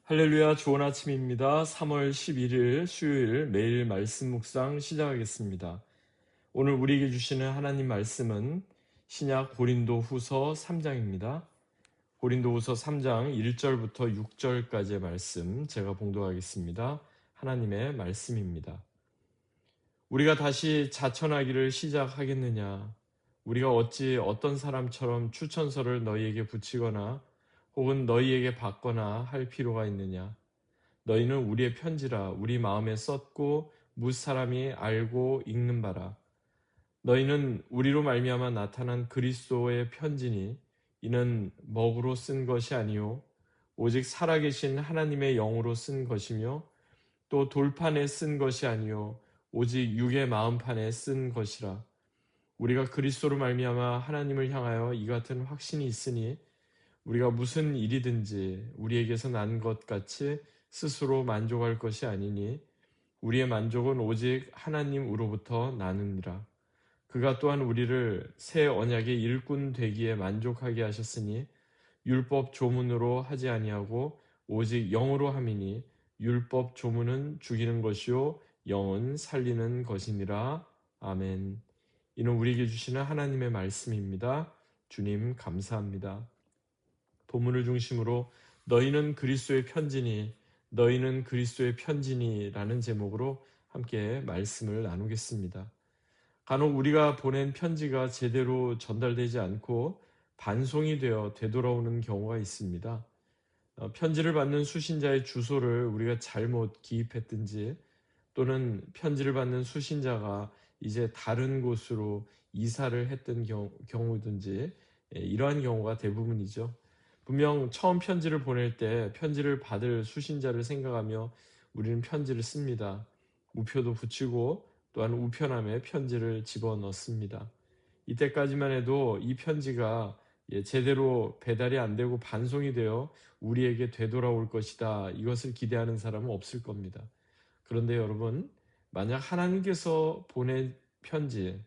할렐루야, 좋은 아침입니다. 3월 11일 수요일 매일 말씀 묵상 시작하겠습니다. 오늘 우리에게 주시는 하나님 말씀은 신약 고린도 후서 3장입니다. 고린도 후서 3장 1절부터 6절까지의 말씀 제가 봉독하겠습니다. 하나님의 말씀입니다. 우리가 다시 자천하기를 시작하겠느냐? 우리가 어찌 어떤 사람처럼 추천서를 너희에게 붙이거나 혹은 너희에게 받거나 할 필요가 있느냐? 너희는 우리의 편지라 우리 마음에 썼고 무사람이 알고 읽는 바라. 너희는 우리로 말미암아 나타난 그리스도의 편지니 이는 먹으로 쓴 것이 아니요 오직 살아계신 하나님의 영으로 쓴 것이며 또 돌판에 쓴 것이 아니요 오직 육의 마음판에 쓴 것이라. 우리가 그리스도로 말미암아 하나님을 향하여 이 같은 확신이 있으니 우리가 무슨 일이든지 우리에게서 난 것 같이 스스로 만족할 것이 아니니 우리의 만족은 오직 하나님으로부터 나느니라. 그가 또한 우리를 새 언약의 일꾼 되기에 만족하게 하셨으니 율법 조문으로 하지 아니하고 오직 영으로 함이니 율법 조문은 죽이는 것이요 영은 살리는 것이니라. 아멘. 이는 우리에게 주시는 하나님의 말씀입니다. 주님 감사합니다. 본문을 중심으로 너희는 그리스도의 편지니 너희는 그리스도의 편지니라는 제목으로 함께 말씀을 나누겠습니다. 간혹 우리가 보낸 편지가 제대로 전달되지 않고 반송이 되어 되돌아오는 경우가 있습니다. 편지를 받는 수신자의 주소를 우리가 잘못 기입했든지 또는 편지를 받는 수신자가 이제 다른 곳으로 이사를 했던 경우든지 이러한 경우가 대부분이죠. 분명 처음 편지를 보낼 때 편지를 받을 수신자를 생각하며 우리는 편지를 씁니다. 우표도 붙이고 또한 우편함에 편지를 집어넣습니다. 이때까지만 해도 이 편지가 제대로 배달이 안 되고 반송이 되어 우리에게 되돌아올 것이다. 이것을 기대하는 사람은 없을 겁니다. 그런데 여러분, 만약 하나님께서 보낸 편지,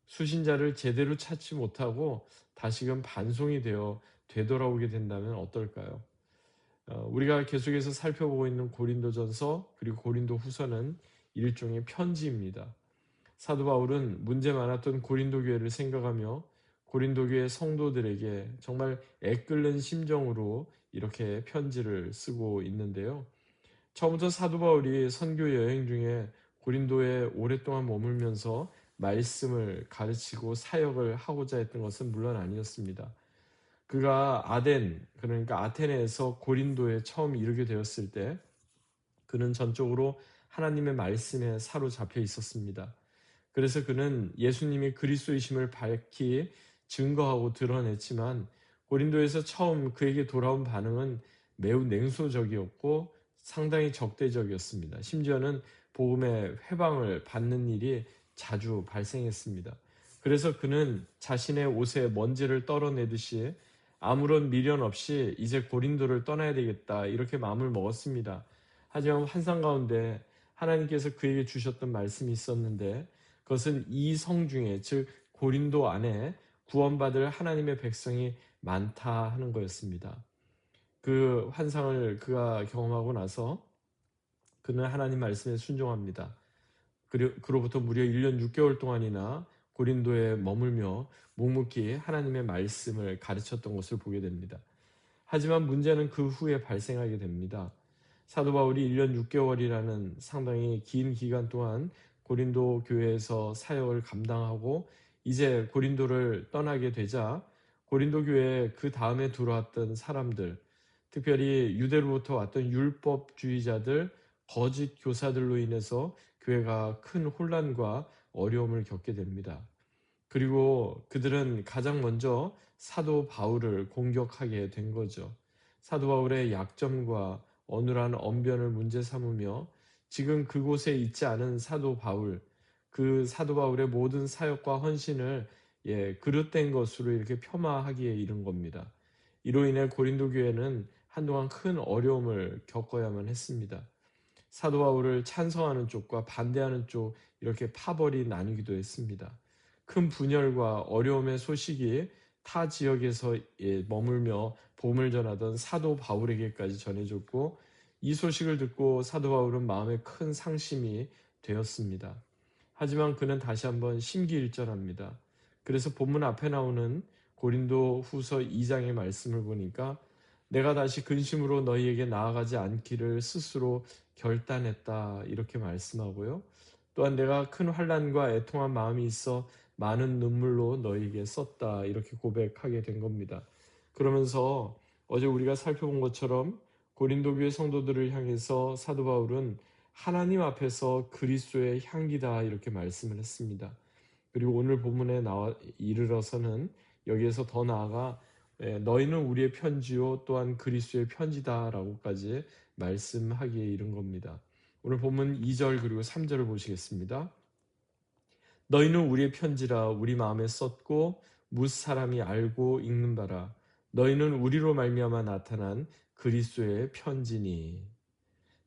수신자를 제대로 찾지 못하고 다시금 반송이 되어 되돌아오게 된다면 어떨까요? 우리가 계속해서 살펴보고 있는 고린도전서 그리고 고린도 후서는 일종의 편지입니다. 사도 바울은 문제 많았던 고린도 교회를 생각하며 고린도 교회 성도들에게 정말 애끓는 심정으로 이렇게 편지를 쓰고 있는데요. 처음부터 사도 바울이 선교 여행 중에 고린도에 오랫동안 머물면서 말씀을 가르치고 사역을 하고자 했던 것은 물론 아니었습니다. 그가 그러니까 아테네에서 고린도에 처음 이르게 되었을 때 그는 전적으로 하나님의 말씀에 사로잡혀 있었습니다. 그래서 그는 예수님이 그리스도이심을 밝히 증거하고 드러냈지만 고린도에서 처음 그에게 돌아온 반응은 매우 냉소적이었고 상당히 적대적이었습니다. 심지어는 복음의 회방을 받는 일이 자주 발생했습니다. 그래서 그는 자신의 옷에 먼지를 떨어내듯이 아무런 미련 없이 이제 고린도를 떠나야 되겠다 이렇게 마음을 먹었습니다. 하지만 환상 가운데 하나님께서 그에게 주셨던 말씀이 있었는데 그것은 이 성 중에 즉 고린도 안에 구원받을 하나님의 백성이 많다 하는 거였습니다. 그 환상을 그가 경험하고 나서 그는 하나님 말씀에 순종합니다. 그로부터 무려 1년 6개월 동안이나 고린도에 머물며 묵묵히 하나님의 말씀을 가르쳤던 것을 보게 됩니다. 하지만 문제는 그 후에 발생하게 됩니다. 사도 바울이 1년 6개월이라는 상당히 긴 기간 동안 고린도 교회에서 사역을 감당하고 이제 고린도를 떠나게 되자 고린도 교회에 그 다음에 들어왔던 사람들, 특별히 유대로부터 왔던 율법주의자들, 거짓 교사들로 인해서 교회가 큰 혼란과 어려움을 겪게 됩니다. 그리고 그들은 가장 먼저 사도 바울을 공격하게 된 거죠. 사도 바울의 약점과 어눌한 언변을 문제 삼으며 지금 그곳에 있지 않은 사도 바울, 그 사도 바울의 모든 사역과 헌신을 그릇된 것으로 이렇게 폄하하기에 이른 겁니다. 이로 인해 고린도 교회는 한동안 큰 어려움을 겪어야만 했습니다. 사도 바울을 찬성하는 쪽과 반대하는 쪽 이렇게 파벌이 나뉘기도 했습니다. 큰 분열과 어려움의 소식이 타 지역에서 머물며 복음을 전하던 사도 바울에게까지 전해졌고, 이 소식을 듣고 사도 바울은 마음에 큰 상심이 되었습니다. 하지만 그는 다시 한번 심기일전합니다. 그래서 본문 앞에 나오는 고린도 후서 2장의 말씀을 보니까 내가 다시 근심으로 너희에게 나아가지 않기를 스스로 결단했다, 이렇게 말씀하고요. 또한 내가 큰 환난과 애통한 마음이 있어 많은 눈물로 너희에게 썼다, 이렇게 고백하게 된 겁니다. 그러면서 어제 우리가 살펴본 것처럼 고린도 교회 성도들을 향해서 사도 바울은 하나님 앞에서 그리스도의 향기다, 이렇게 말씀을 했습니다. 그리고 오늘 본문에 이르러서는 여기에서 더 나아가 너희는 우리의 편지요 또한 그리스도의 편지다라고까지 말씀하기에 이른 겁니다. 오늘 본문 2절 그리고 3절을 보시겠습니다. 너희는 우리의 편지라 우리 마음에 썼고 뭇 사람이 알고 읽는 바라. 너희는 우리로 말미암아 나타난 그리스도의 편지니.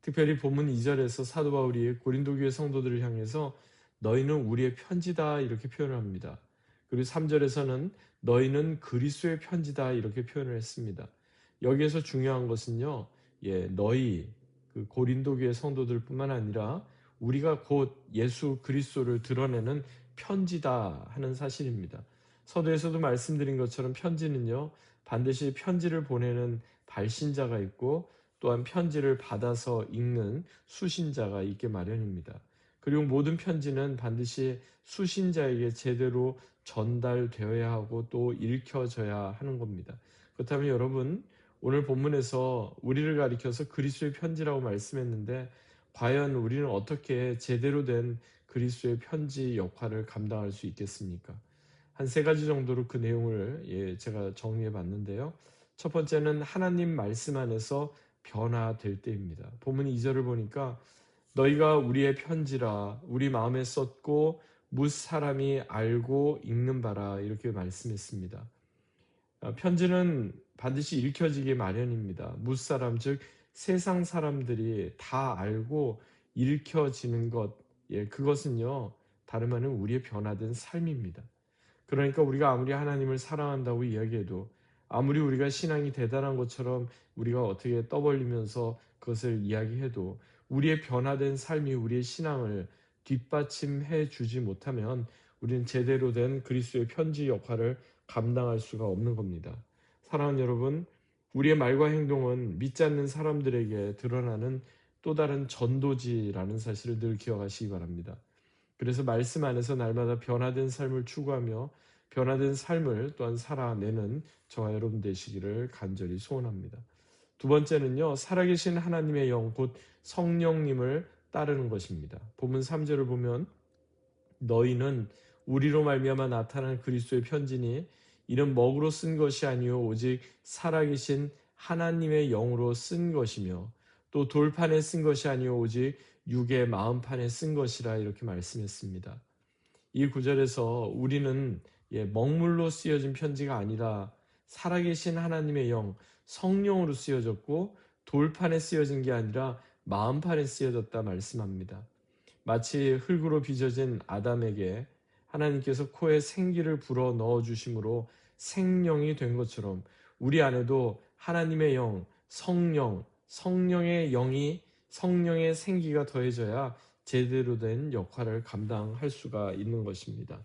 특별히 본문 2절에서 사도 바울이 고린도 교회 성도들을 향해서 너희는 우리의 편지다, 이렇게 표현을 합니다. 그리고 3절에서는 너희는 그리스도의 편지다, 이렇게 표현을 했습니다. 여기에서 중요한 것은요, 너희 그 고린도 교회 성도들뿐만 아니라 우리가 곧 예수 그리스도를 드러내는 편지다 하는 사실입니다. 서두에서도 말씀드린 것처럼 편지는요, 반드시 편지를 보내는 발신자가 있고 또한 편지를 받아서 읽는 수신자가 있게 마련입니다. 그리고 모든 편지는 반드시 수신자에게 제대로 전달되어야 하고 또 읽혀져야 하는 겁니다. 그렇다면 여러분, 오늘 본문에서 우리를 가리켜서 그리스도의 편지라고 말씀했는데 과연 우리는 어떻게 제대로 된 그리스도의 편지 역할을 감당할 수 있겠습니까? 한 3가지 정도로 그 내용을 제가 정리해 봤는데요. 첫 번째는 하나님 말씀 안에서 변화될 때입니다. 본문 2절을 보니까 너희가 우리의 편지라 우리 마음에 썼고 뭇 사람이 알고 읽는 바라, 이렇게 말씀했습니다. 편지는 반드시 읽혀지기 마련입니다. 뭇 사람, 즉 세상 사람들이 다 알고 읽혀지는 것, 그것은요 다름 아닌 우리의 변화된 삶입니다. 그러니까 우리가 아무리 하나님을 사랑한다고 이야기해도, 아무리 우리가 신앙이 대단한 것처럼 우리가 어떻게 떠벌리면서 그것을 이야기해도 우리의 변화된 삶이 우리의 신앙을 뒷받침해 주지 못하면 우리는 제대로 된 그리스도의 편지 역할을 감당할 수가 없는 겁니다. 사랑하는 여러분, 우리의 말과 행동은 믿지 않는 사람들에게 드러나는 또 다른 전도지라는 사실을 늘 기억하시기 바랍니다. 그래서 말씀 안에서 날마다 변화된 삶을 추구하며 변화된 삶을 또한 살아내는 저와 여러분 되시기를 간절히 소원합니다. 두 번째는요, 살아계신 하나님의 영, 곧 성령님을 따르는 것입니다. 본문 3절을 보면 너희는 우리로 말미암아 나타난 그리스도의 편지니 이는 먹으로 쓴 것이 아니요 오직 살아계신 하나님의 영으로 쓴 것이며 또 돌판에 쓴 것이 아니요 오직 육의 마음판에 쓴 것이라, 이렇게 말씀했습니다. 이 구절에서 우리는 먹물로 쓰여진 편지가 아니라 살아계신 하나님의 영, 성령으로 쓰여졌고 돌판에 쓰여진 게 아니라 마음판에 쓰여졌다 말씀합니다. 마치 흙으로 빚어진 아담에게 하나님께서 코에 생기를 불어 넣어주심으로 생명이 된 것처럼 우리 안에도 하나님의 영, 성령, 성령의 영이, 성령의 생기가 더해져야 제대로 된 역할을 감당할 수가 있는 것입니다.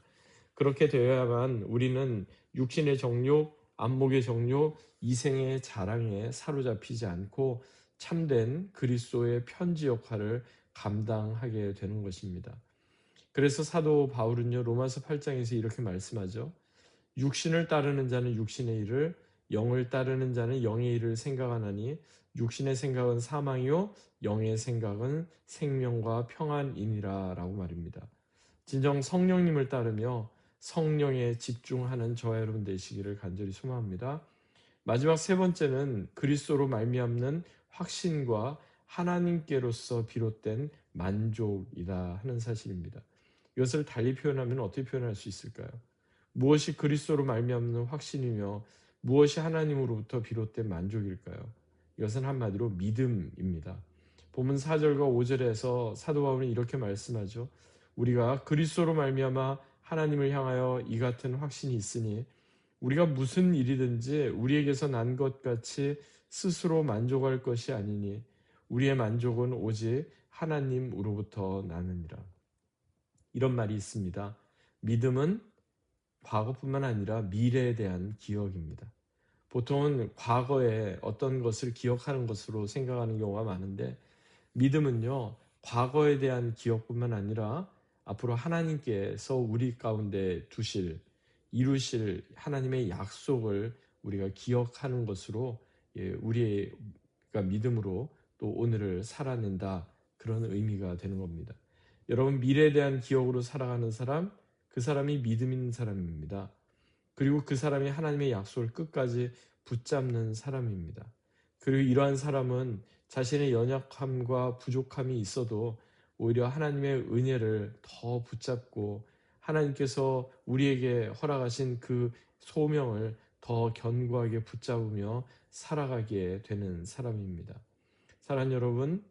그렇게 되어야만 우리는 육신의 정욕, 안목의 정욕, 이생의 자랑에 사로잡히지 않고 참된 그리스도의 편지 역할을 감당하게 되는 것입니다. 그래서 사도 바울은요, 로마서 8장에서 이렇게 말씀하죠. 육신을 따르는 자는 육신의 일을, 영을 따르는 자는 영의 일을 생각하나니 육신의 생각은 사망이요 영의 생각은 생명과 평안이니라, 라고 말입니다. 진정 성령님을 따르며 성령에 집중하는 저와 여러분 되시기를 간절히 소망합니다. 마지막 3번째는 그리스도로 말미암는 확신과 하나님께로서 비롯된 만족이다 하는 사실입니다. 이것을 달리 표현하면 어떻게 표현할 수 있을까요? 무엇이 그리스도로 말미암는 확신이며 무엇이 하나님으로부터 비롯된 만족일까요? 이것은 한마디로 믿음입니다. 본문 4절과 5절에서 사도 바울은 이렇게 말씀하죠. 우리가 그리스도로 말미암아 하나님을 향하여 이 같은 확신이 있으니 우리가 무슨 일이든지 우리에게서 난 것 같이 스스로 만족할 것이 아니니 우리의 만족은 오직 하나님으로부터 나느니라. 이런 말이 있습니다. 믿음은 과거뿐만 아니라 미래에 대한 기억입니다. 보통은 과거에 어떤 것을 기억하는 것으로 생각하는 경우가 많은데, 믿음은요, 과거에 대한 기억뿐만 아니라 앞으로 하나님께서 우리 가운데 이루실 하나님의 약속을 우리가 기억하는 것으로, 우리가 믿음으로 또 오늘을 살아낸다, 그런 의미가 되는 겁니다. 여러분, 미래에 대한 기억으로 살아가는 사람, 그 사람이 믿음 있는 사람입니다. 그리고 그 사람이 하나님의 약속을 끝까지 붙잡는 사람입니다. 그리고 이러한 사람은 자신의 연약함과 부족함이 있어도 오히려 하나님의 은혜를 더 붙잡고 하나님께서 우리에게 허락하신 그 소명을 더 견고하게 붙잡으며 살아가게 되는 사람입니다. 사랑하는 여러분,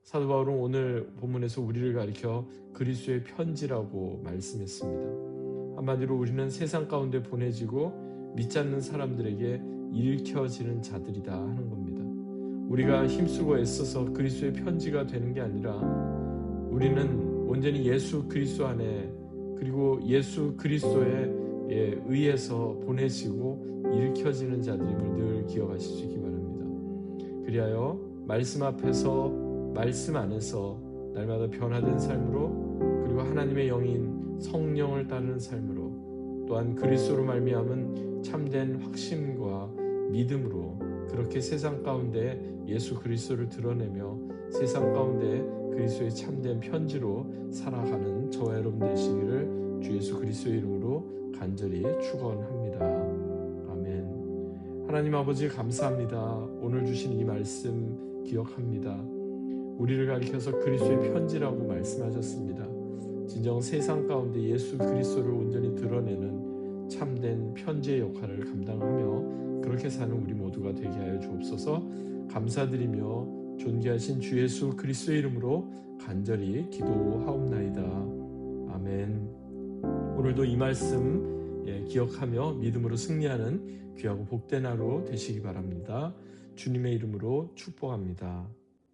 사도 바울은 오늘 본문에서 우리를 가리켜 그리스도의 편지라고 말씀했습니다. 한마디로 우리는 세상 가운데 보내지고 믿지 않는 사람들에게 읽혀지는 자들이다 하는 겁니다. 우리가 힘쓰고 애써서 그리스도의 편지가 되는 게 아니라 우리는 온전히 예수 그리스도 안에, 그리고 예수 그리스도에 의해서 보내지고 읽혀지는 자들임을 늘 기억하실 수 있기 바랍니다. 그리하여 말씀 앞에서, 말씀 안에서 날마다 변화된 삶으로, 그리고 하나님의 영인 성령을 따르는 삶으로, 또한 그리스도로 말미암은 참된 확신과 믿음으로 그렇게 세상 가운데 예수 그리스도를 드러내며 세상 가운데 그리스도의 참된 편지로 살아가는 저와 여러분 되시기를 주 예수 그리스도의 이름으로 간절히 축원합니다. 아멘. 하나님 아버지 감사합니다. 오늘 주신 이 말씀 기억합니다. 우리를 가리켜서 그리스도의 편지라고 말씀하셨습니다. 진정 세상 가운데 예수 그리스도를 온전히 드러내는 참된 편지의 역할을 감당하며 그렇게 사는 우리 모두가 되게 하여 주옵소서. 감사드리며 존귀하신 주 예수 그리스도의 이름으로 간절히 기도하옵나이다. 아멘. 오늘도 이 말씀 기억하며 믿음으로 승리하는 귀하고 복된 하루 되시기 바랍니다. 주님의 이름으로 축복합니다.